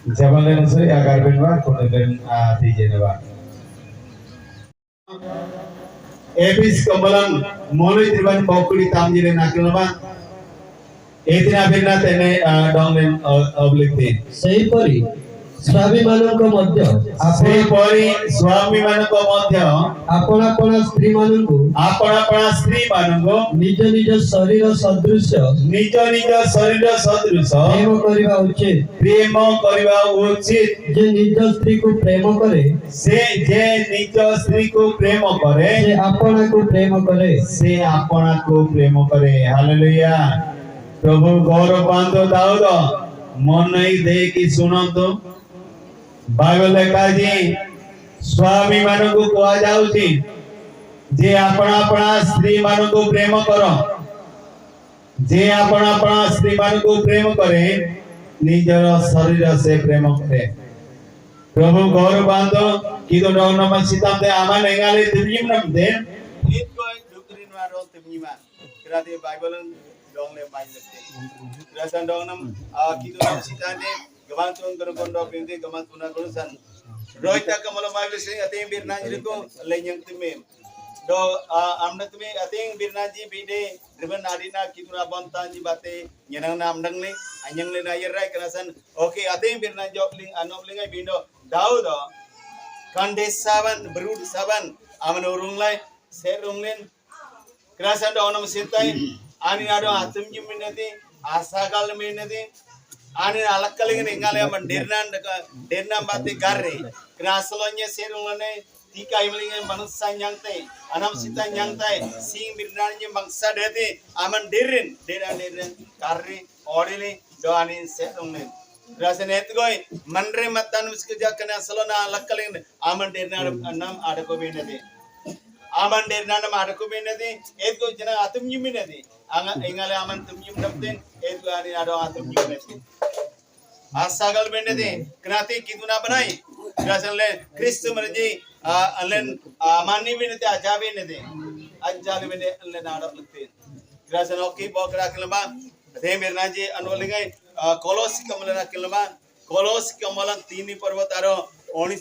Zaman saya agar benwa kemudian di Jenewa. Ebis kemalan mulai terban bokuli tamjire nakelma. Etina benna tene donglen oblikte. ସେହିପରି ସ୍ୱାମୀମାନଙ୍କ ମଧ୍ୟ ସେ ପରି ସ୍ୱାମୀ ମାନଙ୍କ ମଧ୍ୟ ଆପଣ ଆପଣ ସ୍ତ୍ରୀମାନଙ୍କୁ ଆପଣ ସ୍ତ୍ରୀ ମାନଙ୍କୁ ନିଜ ନିଜ ଶରୀର ସଦୃଶ ନିଜ ନିଜ ଶରୀର ସଦୃଶ ପ୍ରେମ କରିବା ଉଚିତ ଯେ ନିଜ ସ୍ତ୍ରୀକୁ ପ୍ରେମ କରେ ସେ ଯେ ନିଜ ସ୍ତ୍ରୀକୁ ପ୍ରେମ କରେ ସେ ଆପଣାକୁ ପ୍ରେମ କରେ ହାଲେଲୁୟା ପ୍ରଭୁ ଗୌରବ ପାଆନ୍ତୁ ଦାଉଦ ମନ ଦେଇକି ଶୁଣନ୍ତୁ बाइबल लेखा जी स्वामी मानकु कुआ जाउची जे अपना अपना स्त्री मानकु प्रेम करो जे अपना अपना स्त्री मानकु प्रेम करे निजर शरीर से प्रेम करे प्रभु गौरव बांधो किदो नम सीताम दे आमा नेगाले दिव्यम नम दे हित को डुक्रिन मारो तिमिमा किराते बाइबल डोंगले माइ लगते किरासन डोंगनम किदो नम सीता दे gamantung kondo pindi gamantuna kurusan roita kamala magle sing ating birnanji ko lenyang timim do amna tumi ating birnanji bide driven adina kituna bantanji bate nyenang na amdang ni anyang le na yerai kanasan okay ating birnanji opling anopling ai bindo daudo kandes saban berud saban aman urung lai serunglen kanasan do onam sintai ani ado atum jiminati asagal minati ani alakkalingin ingale man dernan bate garre krasalonya serulane tika imlinge bangsa nyangte anam sita nyangte sing birnanya bangsa dete aman deran garre odile doani serulne krasanet goi manre matan uskja kana salona alakkalingin aman dernan anam adako benade aman dernan adako benade etgo jana atum yiminade ingale aman tum yim damten etgo ani ado atum yiminade asagal bende kenati kituna banai krasan le kristu merji alen mani bende ajabe ne ajjal bende le nada lagte krasan oki bokra kelma the mirnaji anwalingai kolos kamala kelma kolos kamalan tini parvataro 19